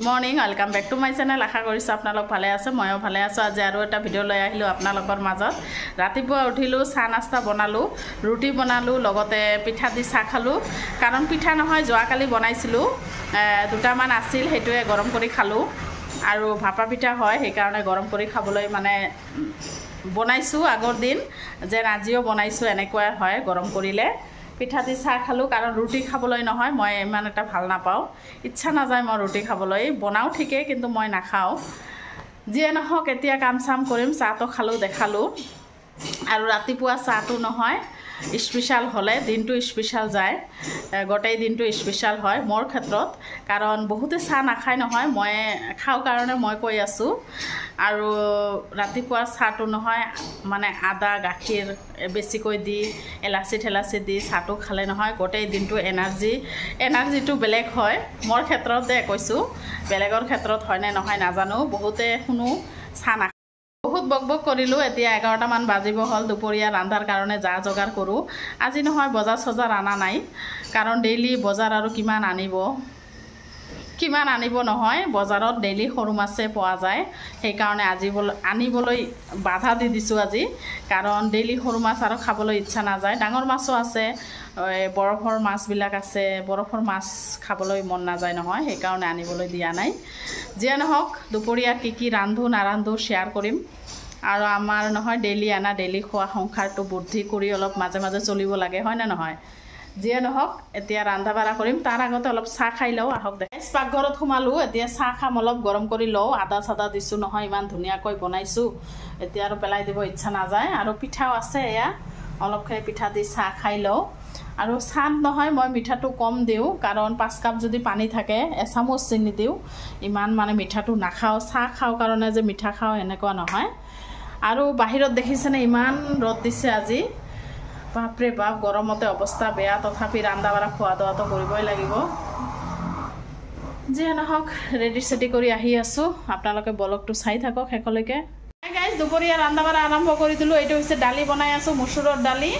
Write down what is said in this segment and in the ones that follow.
Morning welcome back to my channel. আশা কৰিছোঁ আপোনালোক ভালে আছে, ময়ো ভালে আছোঁ। আজি আৰু এটা ভিডিঅ' লৈ আহিলোঁ আপোনালোকৰ মাজত। ৰাতিপুৱা উঠিলোঁ, চাহ নাস্তা বনালোঁ, ৰুটি বনালোঁ, লগতে পিঠা দি চাহ খালোঁ। কাৰণ পিঠা নহয়, যোৱাকালি বনাইছিলোঁ, দুটামান আছিল, সেইটোৱে গৰম কৰি খালোঁ। আৰু ভাপা পিঠা হয়, সেইকাৰণে গৰম কৰি খাবলৈ মানে বনাইছোঁ আগৰ দিন, যেন আজিও বনাইছোঁ, এনেকুৱা হয় গৰম কৰিলে। পিঠা দি চাহ খালোঁ, কাৰণ ৰুটি খাবলৈ নহয়, মই ইমান এটা ভাল নাপাওঁ, ইচ্ছা নাযায় মই ৰুটি খাবলৈ। বনাওঁ ঠিকেই, কিন্তু মই নাখাওঁ। যিয়ে নহওক, এতিয়া কাম চাম কৰিম, চাহটো খালোঁ, দেখালোঁ। আৰু ৰাতিপুৱা চাহটো নহয়, স্পেচিয়েল হ'লে দিনটো স্পেচিয়েল যায়, গোটেই দিনটো স্পেচিয়েল হয় মোৰ ক্ষেত্ৰত। কাৰণ বহুতে চাহ নাখায় নহয়, মই খাওঁ কাৰণে মই কৈ আছোঁ। আৰু ৰাতিপুৱা চাহটো নহয়, মানে আদা গাখীৰ বেছিকৈ দি এলাচি ঠেলাচি দি চাহটো খালে নহয়, গোটেই দিনটো এনাৰ্জিটো বেলেগ হয়। মোৰ ক্ষেত্ৰতে কৈছোঁ, বেলেগৰ ক্ষেত্ৰত হয়নে নহয় নাজানো। বহুতে শুনো চাহ নাখায়। বহুত বক কৰিলোঁ। এতিয়া 11টামান বাজিব হ'ল, দুপৰীয়া ৰান্ধাৰ কাৰণে যা যোগাৰ কৰোঁ। আজি নহয় বজাৰ চজাৰ অনা নাই, কাৰণ ডেইলি বজাৰ আৰু কিমান আনিব নহয়, বজাৰত ডেইলি সৰু মাছে পোৱা যায়। সেইকাৰণে আজি আনিবলৈ বাধা দি দিছোঁ আজি, কাৰণ ডেইলি সৰু মাছ আৰু খাবলৈ ইচ্ছা নাযায়। ডাঙৰ মাছো আছে, বৰফৰ মাছবিলাক আছে, বৰফৰ মাছ খাবলৈ মন নাযায় নহয়, সেইকাৰণে আনিবলৈ দিয়া নাই। যিয়ে নহওক, দুপৰীয়া কি ৰান্ধো নাৰান্ধো শ্বেয়াৰ কৰিম। আৰু আমাৰ নহয় ডেইলি আনা ডেইলি খোৱা সংসাৰটো বুদ্ধি কৰি অলপ মাজে মাজে চলিব লাগে, হয়নে নহয়? যিয়ে নহওক, এতিয়া ৰন্ধা বঢ়া কৰিম। তাৰ আগতে অলপ চাহ খাই লওঁ, আহক দে। পাকঘৰত সোমালোঁ, এতিয়া চাহ খাম, অলপ গৰম কৰি লওঁ। আদা চাদা দিছোঁ নহয়, ইমান ধুনীয়াকৈ বনাইছোঁ, এতিয়া আৰু পেলাই দিব ইচ্ছা নাযায়। আৰু পিঠাও আছে, এয়া অলপকৈ পিঠা দি চাহ খাই লওঁ। আৰু চাহ নহয়, মই মিঠাটো কম দিওঁ, কাৰণ 5 কাপ যদি পানী থাকে এচামুচ চেনি দিওঁ। ইমান মানে মিঠাটো নাখাওঁ, চাহ খাওঁ কাৰণে যে মিঠা খাওঁ এনেকুৱা নহয়। আৰু বাহিৰত দেখিছেনে ইমান ৰ'দ দিছে আজি, বাপৰে বাপ, গৰমতে অৱস্থা বেয়া। তথাপি ৰান্ধা বাঢ়া খোৱা দোৱাটো কৰিবই লাগিব। যিয়ে নহওক, ৰেডি চেডি কৰি আহি আছোঁ, আপোনালোকে ব্লগটো চাই থাকক শেষলৈকে। গাইজ, দুপৰীয়া ৰান্ধা বাঢ়া আৰম্ভ কৰি দিলোঁ। এইটো হৈছে দালি বনাই আছোঁ, মচুৰৰ দালি।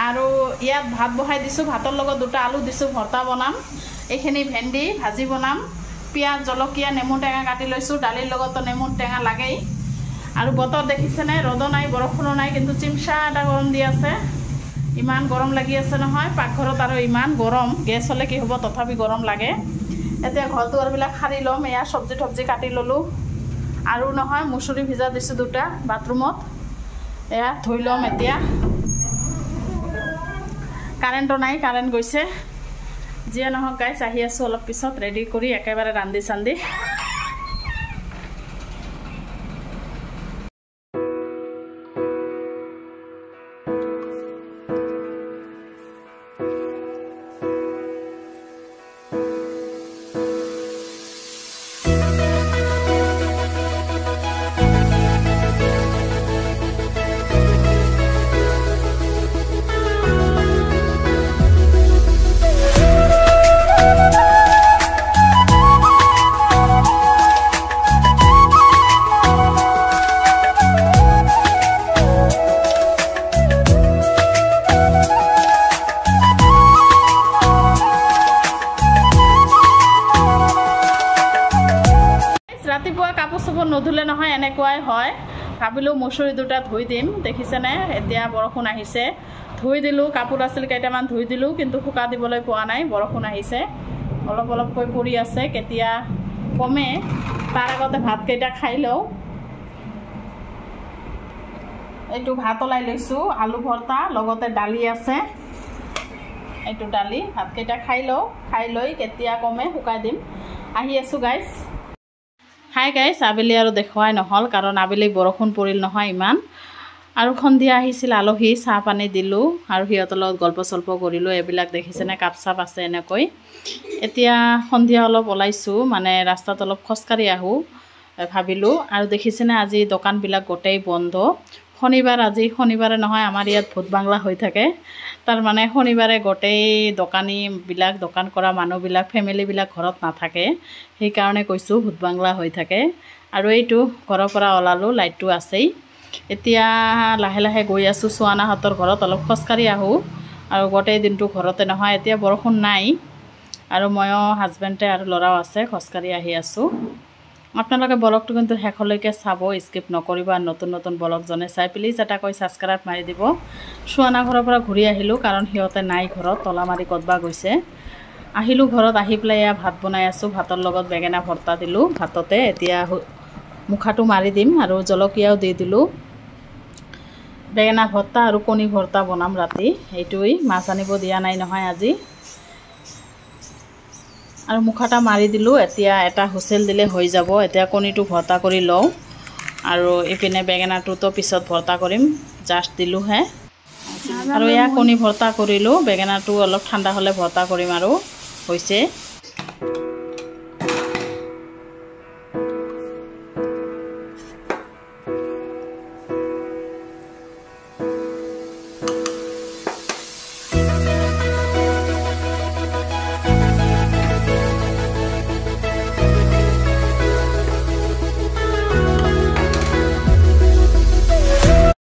আৰু ইয়াত ভাত বহাই দিছোঁ, ভাতৰ লগত 2টা আলু দিছোঁ, ভৰ্তা বনাম। এইখিনি ভেন্দি ভাজি বনাম, পিঁয়াজ জলকীয়া নেমু টেঙা কাটি লৈছোঁ। দালিৰ লগততো নেমু টেঙা লাগেই। আৰু বতৰ দেখিছেনে, ৰ'দো নাই বৰষুণো নাই, কিন্তু চিমচা এটা গৰম দি আছে। ইমান গৰম লাগি আছে নহয় পাকঘৰত, আৰু ইমান গৰম, গেছ হ'লে কি হ'ব, তথাপি গৰম লাগে। এতিয়া ঘৰ দুৱাৰবিলাক সাৰি ল'ম। এয়া চব্জি কাটি ল'লোঁ। আৰু নহয় মুচুৰি ভিজা দিছোঁ 2টা বাথৰুমত, এয়া ধুই ল'ম এতিয়া। কাৰেণ্টটো নাই, কাৰেণ্ট গৈছে। যিয়ে নহওক গাইজ, আহি আছোঁ অলপ পিছত, ৰেডি কৰি একেবাৰে ৰান্ধি চান্ধি। ৰাতিপুৱা কাপোৰ চাপোৰ নুধুলে নহয়, এনেকুৱাই হয়। ভাবিলোঁ মচুৰি 2টা ধুই দিম, দেখিছেনে এতিয়া বৰষুণ আহিছে। ধুই দিলোঁ, কাপোৰ আছিল কেইটামান ধুই দিলোঁ, কিন্তু শুকা দিবলৈ পোৱা নাই, বৰষুণ আহিছে। অলপকৈ পৰি আছে, কেতিয়া কমে। তাৰ আগতে ভাতকেইটা খাই লওঁ। এইটো ভাত ওলাই লৈছোঁ, আলু ভৰ্তা, লগতে দালি আছে। এইটো দালি, ভাতকেইটা খাই লওঁ, খাই লৈ কেতিয়া কমে শুকাই দিম। আহি আছোঁ গাইজ। হাই গাইজ, আবেলি আৰু দেখুৱাই নহ'ল, কাৰণ আবেলি বৰষুণ পৰিল নহয় ইমান। আৰু সন্ধিয়া আহিছিল আলহী, চাহ পানী দিলোঁ, আৰু সিহঁতৰ লগত গল্প চল্প কৰিলোঁ। এইবিলাক দেখিছেনে, কাপ চাপ আছে এনেকৈ। এতিয়া সন্ধিয়া অলপ ওলাইছোঁ, মানে ৰাস্তাত অলপ খোজকাঢ়ি আহোঁ ভাবিলোঁ। আৰু দেখিছেনে, আজি দোকানবিলাক গোটেই বন্ধ। শনিবাৰ, আজি শনিবাৰে নহয়, আমাৰ ইয়াত ভূত বাংলা হৈ থাকে। তাৰমানে শনিবাৰে গোটেই দোকানীবিলাক, দোকান কৰা মানুহবিলাক, ফেমিলিবিলাক ঘৰত নাথাকে, সেইকাৰণে কৈছোঁ ভূত বাংলা হৈ থাকে। আৰু এইটো ঘৰৰ পৰা ওলালোঁ, লাইটটো আছেই। এতিয়া লাহে লাহে গৈ আছোঁ চোৱানাহঁতৰ ঘৰত, অলপ খোজকাঢ়ি আহোঁ। আৰু গোটেই দিনটো ঘৰতে নহয়, এতিয়া বৰষুণ নাই, আৰু ময়ো হাজবেণ্ডে আৰু ল'ৰাও আছে খোজকাঢ়ি আহি আছোঁ। আপোনালোকে ব্লগটো কিন্তু শেষলৈকে চাব, স্কিপ নকৰিব। আৰু নতুন নতুন ব্লগ জনে চাই প্লিজ এটা কৈ ছাবস্ক্ৰাইব মাৰি দিব। চুৱানা ঘৰৰ পৰা ঘূৰি আহিলোঁ, কাৰণ সিহঁতে নাই ঘৰত, তলা মাৰি ক'তবা গৈছে। আহিলোঁ ঘৰত, আহি পেলাই এয়া ভাত বনাই আছোঁ। ভাতৰ লগত বেঙেনা ভৰ্তা দিলোঁ ভাততে। এতিয়া মুখাটো মাৰি দিম আৰু জলকীয়াও দি দিলোঁ। বেঙেনা ভৰ্তা আৰু কণী ভৰ্তা বনাম ৰাতি, এইটোৱেই। মাছ আনিব দিয়া নাই নহয় আজি। আৰু মুখাটা মাৰি দিলোঁ। এতিয়া এটা হুইচেল দিলে হৈ যাব। এতিয়া কণীটো ভৰ্তা কৰি লওঁ, আৰু এইপিনে বেঙেনাটোতো পিছত ভৰ্তা কৰিম, জাষ্ট দিলোঁহে। আৰু এয়া কণী ভৰ্তা কৰিলোঁ, বেঙেনাটো অলপ ঠাণ্ডা হ'লে ভৰ্তা কৰিম আৰু হৈছে।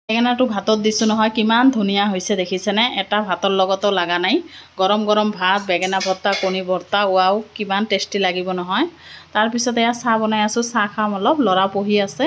বেঙেনাটো ভাতত দিছোঁ নহয়, কিমান ধুনীয়া হৈছে দেখিছেনে? এটা ভাতৰ লগতো লগা নাই। গৰম গৰম ভাত, বেঙেনা ভৰ্তা, কণী ভৰ্তা, ৱাও কিমান টেষ্টি লাগিব নহয়। তাৰপিছত এয়া চাহ বনাই আছোঁ, চাহ খাম অলপ। ল'ৰা পঢ়ি আছে।